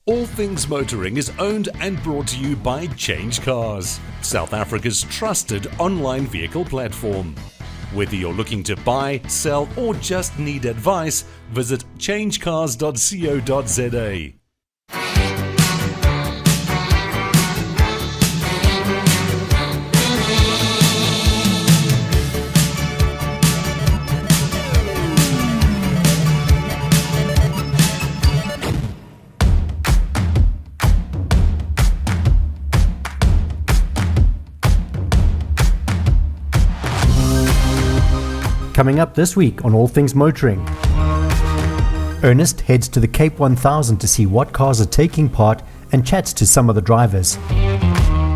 All Things Motoring is owned and brought to you by CHANGECARS, South Africa's trusted online vehicle platform. Whether you're looking to buy, sell, or just need advice, visit changecars.co.za. Coming up this week on All Things Motoring. Ernest heads to the Cape 1000 to see what cars are taking part and chats to some of the drivers.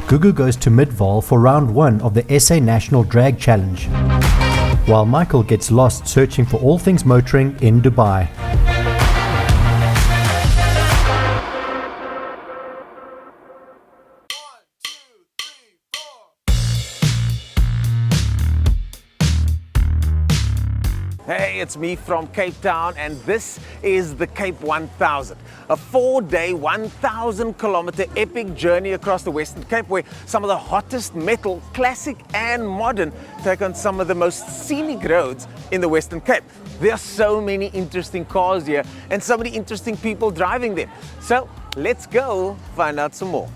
Gugu goes to Midvaal for round 1 of the SA National Drag Challenge, while Michael gets lost searching for All Things Motoring in Dubai. Hey, it's me from Cape Town, and this is the Cape 1000, a 4-day, 1,000-kilometer epic journey across the Western Cape where some of the hottest metal, classic and modern, take on some of the most scenic roads in the Western Cape. There are so many interesting cars here and so many interesting people driving them. So let's go find out some more.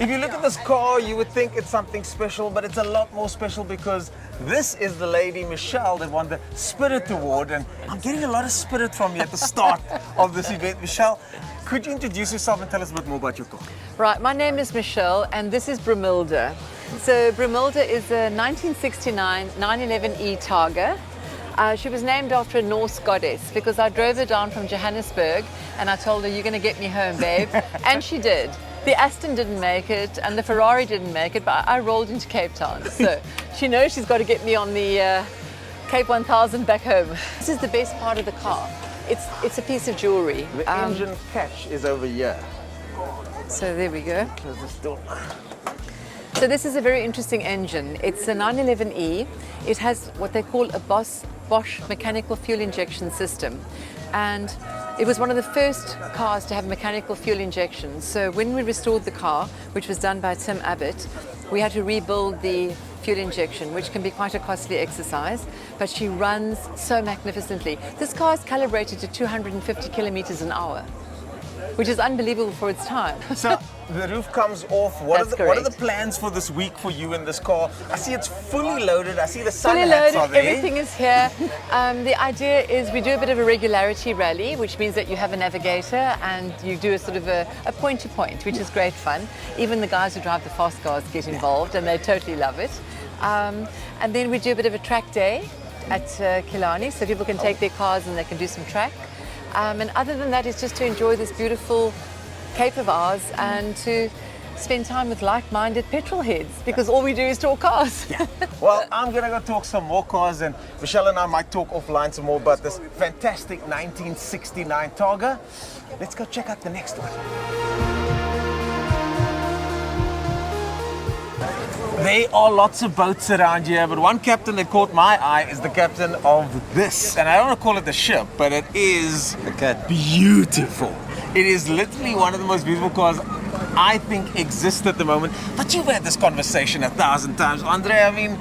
If you look at this car, you would think it's something special, but it's a lot more special because this is the lady, Michelle, that won the Spirit Award, and I'm getting a lot of spirit from you at the start of this event. Michelle, could you introduce yourself and tell us a bit more about your car? Right, my name is Michelle, and this is Brumilda. So Brumilda is a 1969 911E Targa. She was named after a Norse goddess because I drove her down from Johannesburg and I told her, "You're going to get me home, babe." And she did. The Aston didn't make it and the Ferrari didn't make it, but I rolled into Cape Town. So she knows she's got to get me on the Cape 1000 back home. This is the best part of the car. It's a piece of jewelry. The engine catch is over here. So there we go. Close this door. So this is a very interesting engine. It's a 911E. It has what they call a Bosch mechanical fuel injection system. And it was one of the first cars to have mechanical fuel injection. So when we restored the car, which was done by Tim Abbott, we had to rebuild the fuel injection, which can be quite a costly exercise, but she runs so magnificently. This car is calibrated to 250 kilometers an hour, which is unbelievable for its time. So the roof comes off. What are the plans for this week for you in this car? I see it's fully loaded. I see the sun hats are there. Everything is here. The idea is we do a bit of a regularity rally, which means that you have a navigator and you do a sort of a point-to-point, which is great fun. Even the guys who drive the fast cars get involved and they totally love it. And then we do a bit of a track day at Killarney, so people can take their cars and they can do some track. And other than that, it's just to enjoy this beautiful Cape of ours and to spend time with like-minded petrol heads, because all we do is talk cars. Yeah. Well, I'm going to go talk some more cars, and Michelle and I might talk offline some more about this fantastic 1969 Targa. Let's go check out the next one. There are lots of boats around here, but one captain that caught my eye is the captain of this. And I don't want to call it the ship, but it is beautiful. It is literally one of the most beautiful cars I think exist at the moment. But you've had this conversation 1,000 times. Andre, I mean,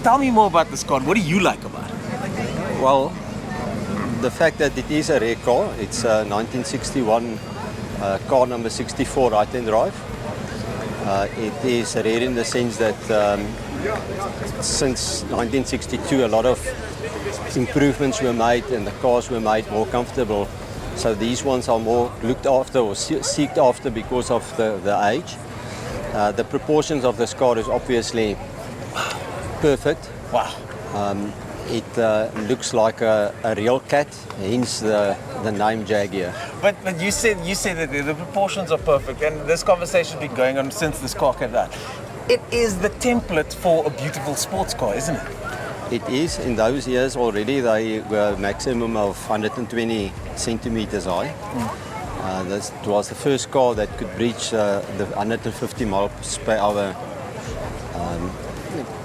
tell me more about this car. What do you like about it? Well, the fact that it is a rare car. It's a 1961 car number 64 right-hand drive. It is rare in the sense that since 1962 a lot of improvements were made and the cars were made more comfortable. So these ones are more looked after or sought after because of the age. The proportions of this car is obviously perfect. Wow. It looks like a real cat, hence the name Jaguar. But you said that the proportions are perfect, and this conversation has been going on since this car came out. It is the template for a beautiful sports car, isn't it? It is. In those years already, they were a maximum of 120 centimeters high. This was the first car that could reach the 150 miles per hour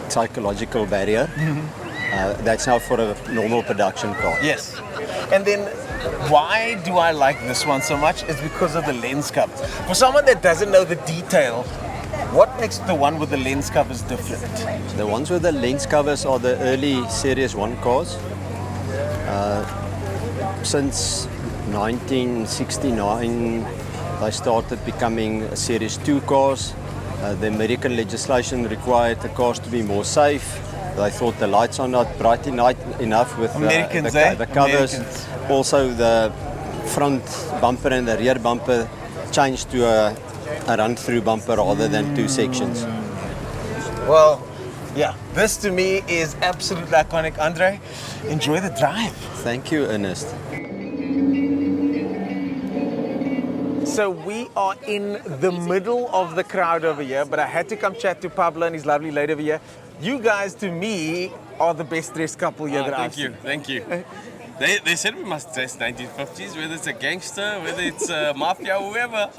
psychological barrier. That's now for a normal production car. Yes. And then why do I like this one so much is because of the lens covers. For someone that doesn't know the detail, what makes the one with the lens covers different? The ones with the lens covers are the early Series 1 cars. Since 1969, they started becoming Series 2 cars. The American legislation required the cars to be more safe. They thought the lights are not bright enough with the covers. Americans. Also, the front bumper and the rear bumper changed to a run-through bumper rather than two sections. Well, yeah, this to me is absolutely iconic. Andre, enjoy the drive. Thank you, Ernest. So we are in the middle of the crowd over here, but I had to come chat to Pablo and his lovely lady over here. You guys, to me, are the best dressed couple here that I've seen. Thank you. They said we must dress 1950s, whether it's a gangster, whether it's a mafia, whoever.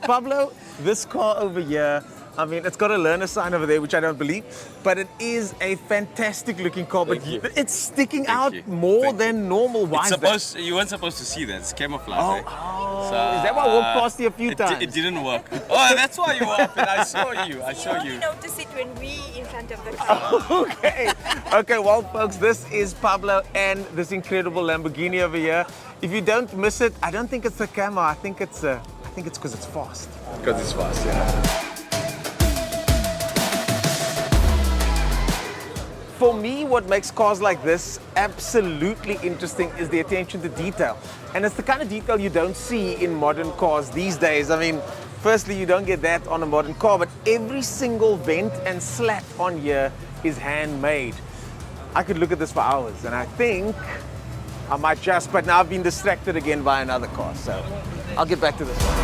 Pablo, this car over here, I mean, it's got a learner sign over there, which I don't believe, but it is a fantastic looking car, but it's sticking out more than normal. Why is that? You weren't supposed to see that. It's camouflage. Oh, eh? oh. So, Is that why I walked past you a few times? It didn't work. Oh, that's why you were up and I saw you. We notice it when we in front of the car. Okay. Okay, well, folks, this is Pablo and this incredible Lamborghini over here. If you don't miss it, I don't think it's the camera. I think it's because it's fast. Because it's fast, yeah. For me, what makes cars like this absolutely interesting is the attention to detail. And it's the kind of detail you don't see in modern cars these days. I mean, firstly, you don't get that on a modern car, but every single vent and slat on here is handmade. I could look at this for hours, and I think I might just, but now I've been distracted again by another car, so I'll get back to this one.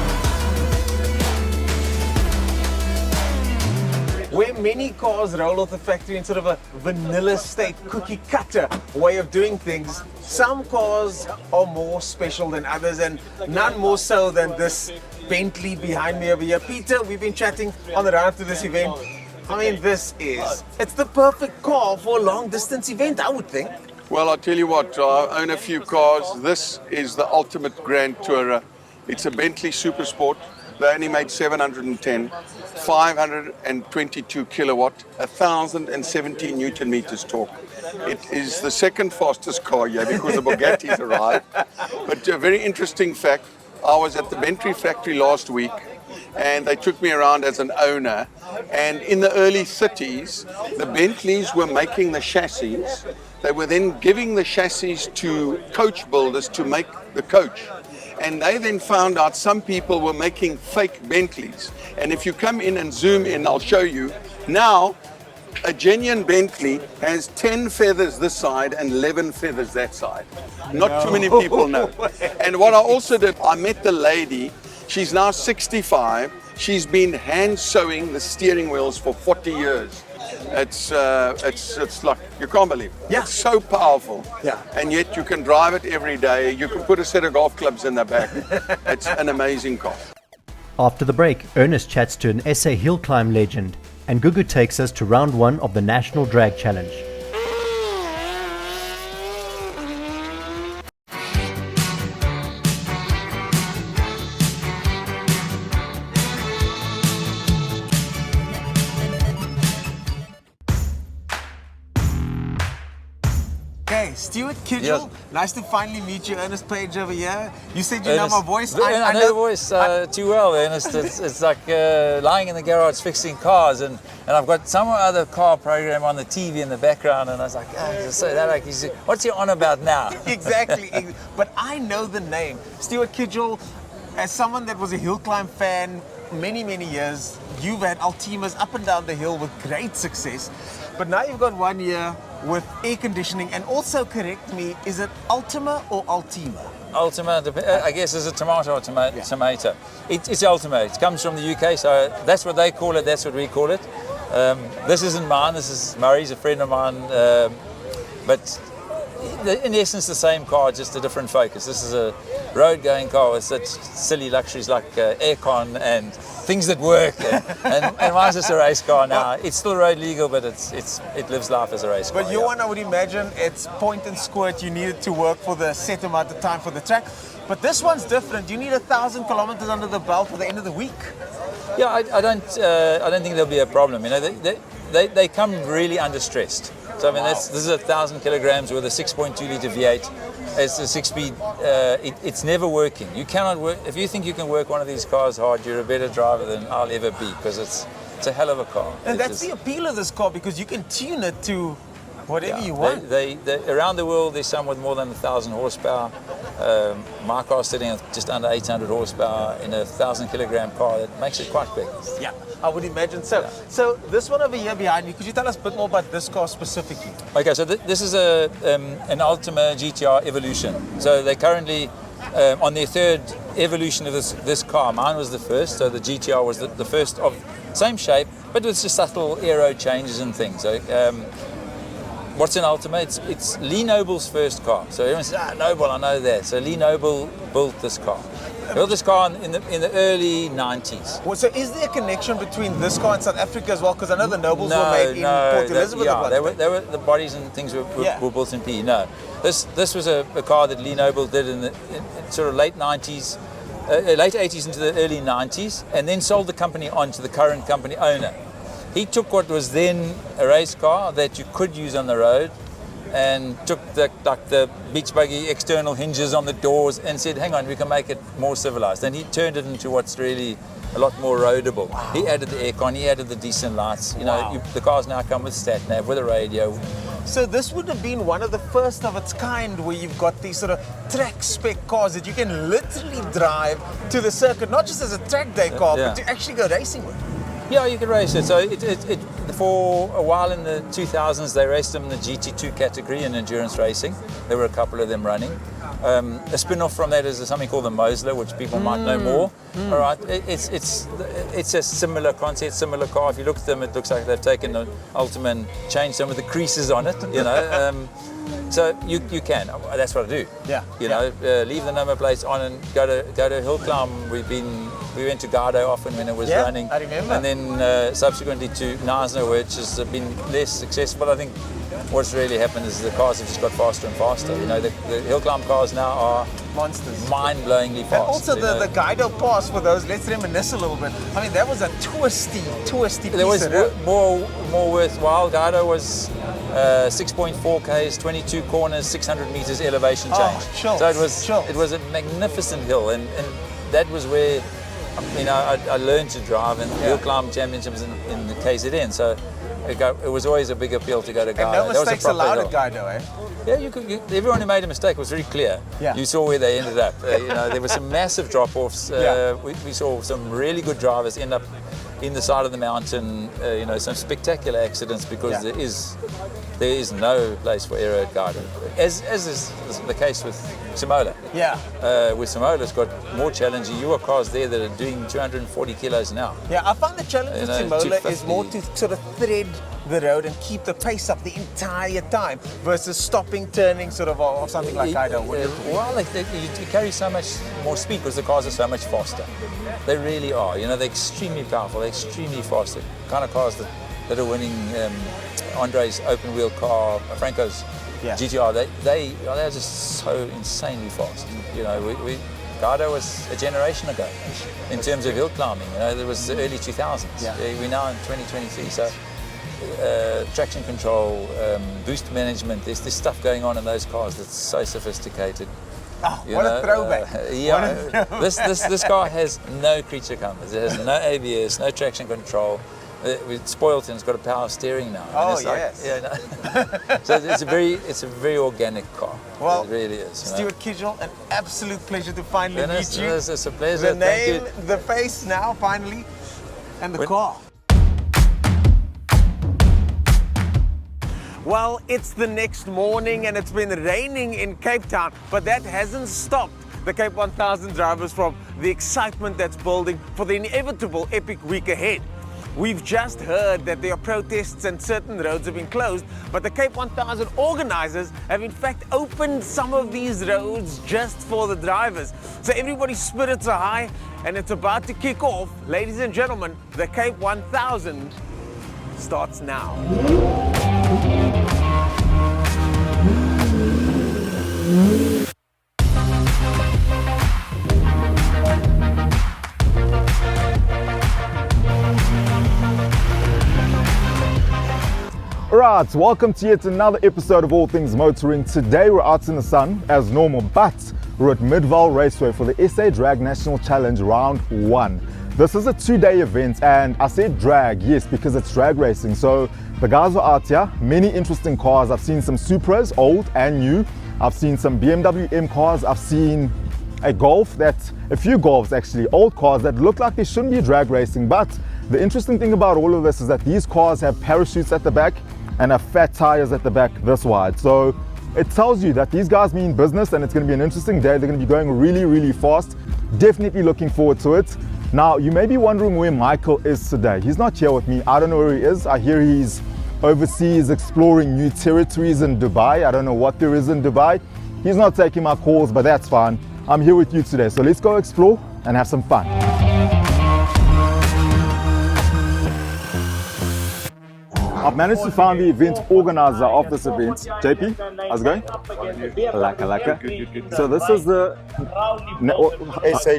Where many cars roll off the factory in sort of a vanilla state, cookie cutter way of doing things, some cars are more special than others, and none more so than this Bentley behind me over here. Peter, we've been chatting on the round to this event. I mean, it's the perfect car for a long distance event, I would think. Well, I'll tell you what, I own a few cars. This is the ultimate Grand Tourer. It's a Bentley Super Sport. They only made 710, 522 kilowatt, 1,070 Newton meters torque. It is the second fastest car here because the Bugatti's arrived. But a very interesting fact, I was at the Bentley factory last week and they took me around as an owner. And in the early 30s, the Bentleys were making the chassis. They were then giving the chassis to coach builders to make the coach. And they then found out some people were making fake Bentleys. And if you come in and zoom in, I'll show you. Now, a genuine Bentley has 10 feathers this side and 11 feathers that side. Not too many people know. And what I also did, I met the lady. She's now 65. She's been hand sewing the steering wheels for 40 years. It's like, you can't believe it. Yeah. It's so powerful. Yeah. And yet you can drive it every day. You can put a set of golf clubs in the back. It's an amazing car. After the break, Ernest chats to an SA hill climb legend, and Gugu takes us to round 1 of the National Drag Challenge. Okay, Stuart Kidgel, Yes. nice to finally meet you. Ernest Page over here. You said you Ernest, know my voice. I know your voice too well, Ernest. It's like lying in the garage fixing cars, and I've got some other car program on the TV in the background, and I was like, so that like, what's he on about now? Exactly. But I know the name. Stuart Kidgel, as someone that was a hill climb fan many, many years, you've had Altimas up and down the hill with great success. But now you've got one year with air conditioning, and also, correct me, is it Ultima or Altima? Ultima, I guess, is a tomato or tomato. It's Ultima. It comes from the UK, so that's what they call it. That's what we call it. This isn't mine. This is Murray's, a friend of mine. But in essence, the same car, just a different focus. This is a road-going car with such silly luxuries like aircon and things that work. And mine's just a race car now. It's still road legal, but it lives life as a race car. But your one, I would imagine, it's point and squirt. You needed to work for the set amount of time for the track. But this one's different. You need 1,000 kilometers under the belt for the end of the week. Yeah, I don't think there'll be a problem. You know, they come really under stressed. So I mean, this is 1,000 kilograms with a 6.2 liter V8. It's a 6-speed. It's never working. You cannot work. If you think you can work one of these cars hard, you're a better driver than I'll ever be, because it's a hell of a car. And that's the appeal of this car, because you can tune it to whatever you want. They around the world, there's some with more than 1,000 horsepower. My car's sitting at just under 800 horsepower in a 1,000 kilogram car. That makes it quite big. Yeah, I would imagine so. Yeah. So this one over here behind me, could you tell us a bit more about this car specifically? Okay, so this is an Ultima GTR Evolution. So they're currently on their third evolution of this car. Mine was the first, so the GTR was the first of same shape, but with just subtle aero changes and things. So, what's an Ultima? It's Lee Noble's first car. So everyone says, Noble, I know that. So Lee Noble built this car. Built this car in the early 90s. Well, so is there a connection between this car and South Africa as well? Because I know the Nobles were made in Port Elizabeth. They were the bodies and things were built in PE. No, this was a car that Lee Noble did in sort of late 90s, late 80s into the early 90s, and then sold the company on to the current company owner. He took what was then a race car that you could use on the road, and took the beach buggy external hinges on the doors and said, hang on, we can make it more civilized. And he turned it into what's really a lot more roadable. Wow. He added the aircon, he added the decent lights. You know, the cars now come with stat nav, with a radio. So this would have been one of the first of its kind, where you've got these sort of track spec cars that you can literally drive to the circuit, not just as a track day car, but to actually go racing with. Yeah, you could race it. So for a while in the 2000s, they raced them in the GT2 category in endurance racing. There were a couple of them running. A spin-off from that is something called the Mosler, which people might know more. All right, it's a similar concept, similar car. If you look at them, it looks like they've taken the Ultima and changed some of the creases on it. You know, so you can. That's what I do. Yeah. You know, leave the number plates on and go to hill climb. We went to Gardo often when it was running. I remember. And then subsequently to Knysna, which has been less successful. I think what's really happened is the cars have just got faster and faster. You know, the hill climb cars now are monsters, mind-blowingly fast. And also the Guido Pass, for those, let's reminisce a little bit. I mean, that was a twisty piece. There was more worthwhile. Guido was 6.4 Ks, 22 corners, 600 meters elevation change. So it was a magnificent hill, and that was where, you know, I learned to drive in hill climb championships in the KZN. So it was always a big appeal to go to Guido. And no mistakes allowed at Guido, eh? Yeah, everyone who made a mistake was very clear. Yeah. You saw where they ended up. You know, there were some massive drop-offs. We saw some really good drivers end up in the side of the mountain. You know, some spectacular accidents because there is no place for error at Guido, as is the case with Simola. Yeah. With Simola's got more challenging. You have cars there that are doing 240 kilos an hour. Yeah, I find the challenge with Simola is more to sort of thread the road and keep the pace up the entire time versus stopping, turning, sort of, or something like Guido. Well, you carry so much more speed because the cars are so much faster. They really are. You know, they're extremely powerful. They're extremely fast. The kind of cars that are winning Andre's open wheel car, Franco's GTR, they are just so insanely fast. You know, Guido was a generation ago in terms of hill climbing. You know, there was the early 2000s. Yeah. We're now in 2023, so traction control, boost management. There's this stuff going on in those cars that's so sophisticated. Oh, what a throwback! This car has no creature comforts. It has no ABS, no traction control. It's spoiled and it's got a power steering now. Oh, yes. So it's a very organic car. Well, it really is. Stuart Kijel, an absolute pleasure to finally meet you. It's a pleasure. The name, the face now, finally, and the car. Well, it's the next morning and it's been raining in Cape Town, but that hasn't stopped the Cape 1000 drivers from the excitement that's building for the inevitable epic week ahead. We've just heard that there are protests and certain roads have been closed, but the Cape 1000 organizers have in fact opened some of these roads just for the drivers. So everybody's spirits are high and it's about to kick off. Ladies and gentlemen, the Cape 1000 starts now. Alright, welcome to yet another episode of All Things Motoring. Today we're out in the sun as normal, but we're at Midvaal Raceway for the SA Drag National Challenge Round 1. This is a 2-day event, and I said drag, yes, because it's drag racing. So the guys are out here, many interesting cars. I've seen some Supras, old and new. I've seen some BMW M cars. I've seen a few Golfs actually, old cars that look like they shouldn't be drag racing. But the interesting thing about all of this is that these cars have parachutes at the back and have fat tires at the back this wide. So it tells you that these guys mean business and it's going to be an interesting day. They're going to be going really, really fast. Definitely looking forward to it. Now, you may be wondering where Michael is today. He's not here with me. I don't know where he is. I hear he's overseas exploring new territories in Dubai. I don't know what there is in Dubai. He's not taking my calls, but that's fine. I'm here with you today. So let's go explore and have some fun. I've managed to find the event organizer of this event. JP, how's it going? Laka. So this is the SA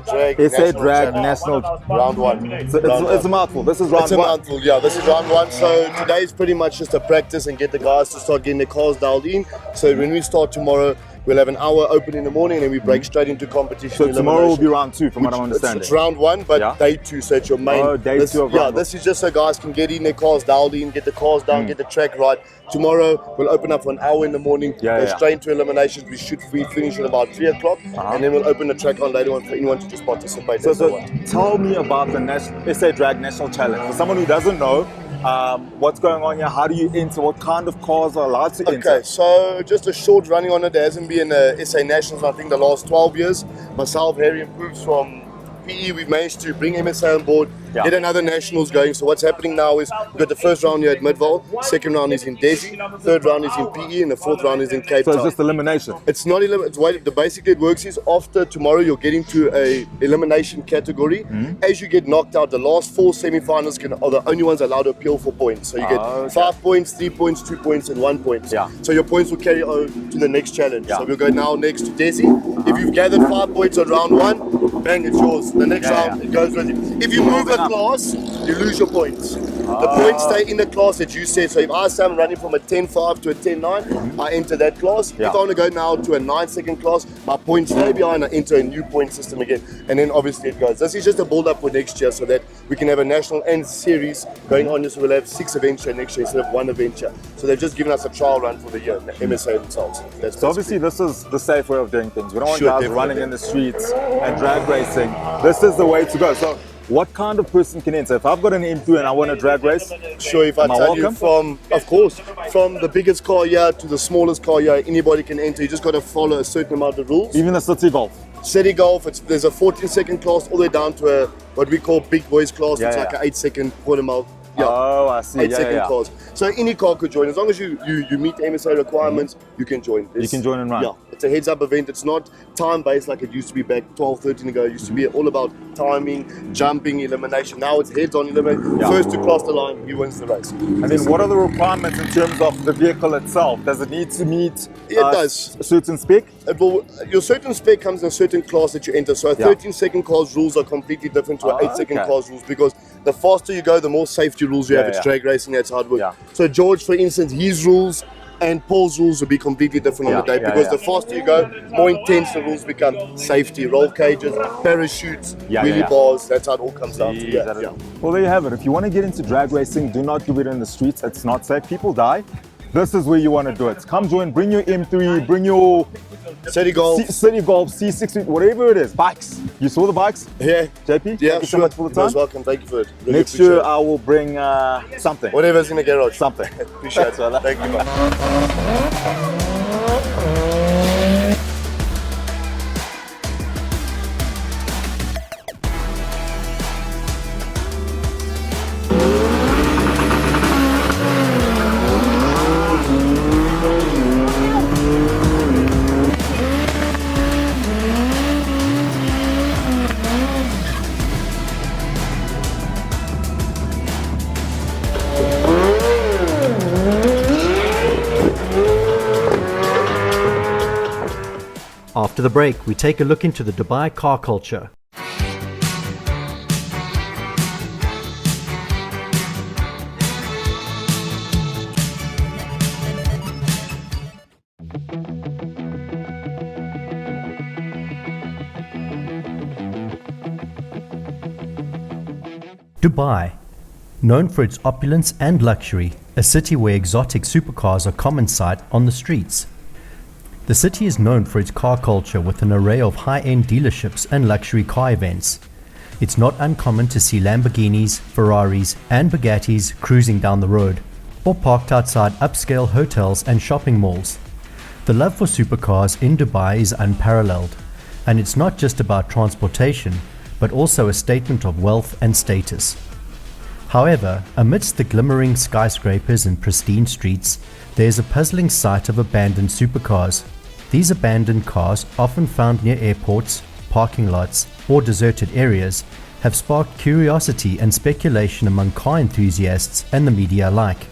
Drag National Round 1. So it's a mouthful. This is round 1. It's a mouthful, yeah. This is round 1. So today is pretty much just a practice and get the guys to start getting their cars dialed in. So when we start tomorrow, we'll have an hour open in the morning and then we break straight into competition. So tomorrow will be round 2 from what I'm understanding. It's round 1, but day 2, so it's your main. Oh, day 2 of round 1. This is just so guys can get in their cars dialed in, get the cars down, get the track right. Tomorrow we'll open up for an hour in the morning, go straight into eliminations. We finish at about 3 o'clock and then we'll open the track on later on for anyone to just participate. So tell me about the SA Drag National Challenge. For someone who doesn't know, what's going on here? How do you enter? What kind of cars are allowed to enter? Okay, so just a short running on it. There hasn't been a SA Nationals, I think, the last 12 years. Myself, Harry and Poops from PE, we've managed to bring MSA on board, get another Nationals going. So what's happening now is we've got the first round here at Midvaal, second round is in Desi, third round is in PE, and the fourth round is in Cape Town. So it's just elimination? It's not elimination. Basically it works is after tomorrow you'll get into a elimination category. As you get knocked out, the last 4 semi-finals are the only ones allowed to appeal for points. So you get 5 points, 3 points, 2 points, and 1 point. So your points will carry on to the next challenge. So we'll go now next to Desi. If you've gathered 5 points on round 1, bang, it's yours. The next round, it goes with you. If you move a class, you lose your points. The points stay in the class that you said. So if I say I'm running from a 10.5 to a 10.9, I enter that class. If I want to go now to a 9-second class, my points stay behind, I enter a new point system again. And then obviously it goes. This is just a build up for next year so that we can have a national and series going on. So we'll have 6 events here next year instead of 1 event here. So they've just given us a trial run for the year, MSA themselves. So obviously this is the safe way of doing things. We don't want guys running in the streets and drag racing. This is the way to go. So what kind of person can enter? If I've got an M2 and I want to drag race, sure, if I tell you from the biggest car here to the smallest car here, anybody can enter. You just got to follow a certain amount of rules. Even the City Golf? City Golf, there's a 14-second class all the way down to what we call big boys class. It's like an 8-second quarter mile. Oh, I see. 8-second class. So any car could join. As long as you meet the MSA requirements, you can join. You can join and run. Yeah, it's a heads-up event. It's not time-based like it used to be back 12, 13 ago. It used to be all about timing, jumping, elimination. Now it's heads-on elimination. First to cross the line, he wins the race. And then what are the requirements in terms of the vehicle itself? Does it need to meet a certain spec? Your certain spec comes in a certain class that you enter. So a 13-second class rules are completely different to an 8-second class rules, because the faster you go, the more safety rules you have. It's drag racing, that's hard work. So George, for instance, his rules and Paul's rules will be completely different on the day, because the faster you go, more intense the rules become. Safety, roll cages, parachutes, wheelie bars, that's how it all comes down to. Well, there you have it. If you want to get into drag racing, do not do it in the streets. It's not safe. People die. This is where you want to do it. Come join, bring your M3, bring your City Golf, C6, whatever it is. Bikes. You saw the bikes? Yeah. JP, thank you so much for the time. You're welcome. Thank you for it. Really next year I will bring something. Whatever's in the garage. Something. Appreciate it. Thank you, man. After the break, we take a look into the Dubai car culture. Dubai, known for its opulence and luxury, a city where exotic supercars are common sight on the streets. The city is known for its car culture with an array of high-end dealerships and luxury car events. It's not uncommon to see Lamborghinis, Ferraris and Bugattis cruising down the road, or parked outside upscale hotels and shopping malls. The love for supercars in Dubai is unparalleled, and it's not just about transportation, but also a statement of wealth and status. However, amidst the glimmering skyscrapers and pristine streets, there's a puzzling sight of abandoned supercars. These abandoned cars, often found near airports, parking lots, or deserted areas, have sparked curiosity and speculation among car enthusiasts and the media alike.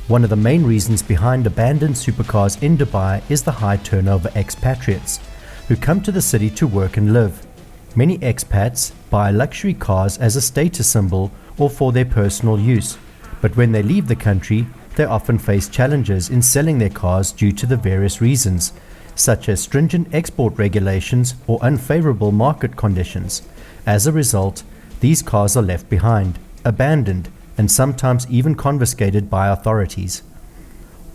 One of the main reasons behind abandoned supercars in Dubai is the high turnover expatriates, who come to the city to work and live. Many expats buy luxury cars as a status symbol or for their personal use, but when they leave the country, they often face challenges in selling their cars due to the various reasons, such as stringent export regulations or unfavorable market conditions. As a result, these cars are left behind, abandoned, and sometimes even confiscated by authorities.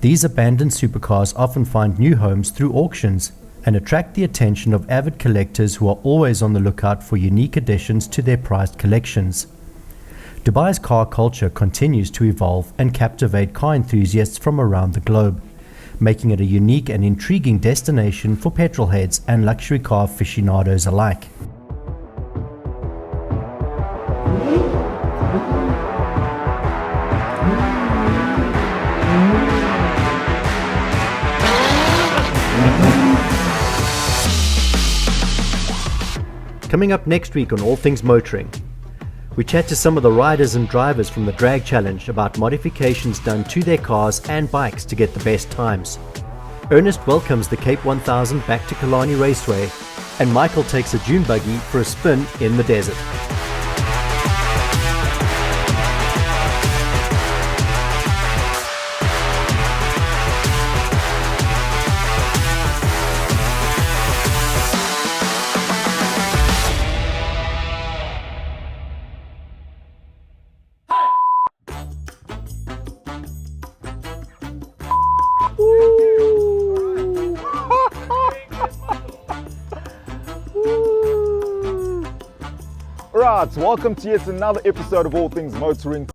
These abandoned supercars often find new homes through auctions and attract the attention of avid collectors who are always on the lookout for unique additions to their prized collections. Dubai's car culture continues to evolve and captivate car enthusiasts from around the globe, making it a unique and intriguing destination for petrolheads and luxury car aficionados alike. Coming up next week on All Things Motoring, we chat to some of the riders and drivers from the Drag Challenge about modifications done to their cars and bikes to get the best times. Ernest welcomes the Cape 1000 back to Killarney Raceway, and Michael takes a dune buggy for a spin in the desert. Right, welcome to yet another episode of All Things Motoring.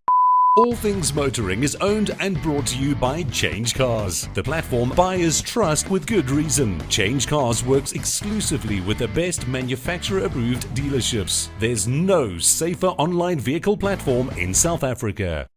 All Things Motoring is owned and brought to you by CHANGECARS, the platform buyers trust with good reason. CHANGECARS works exclusively with the best manufacturer-approved dealerships. There's no safer online vehicle platform in South Africa.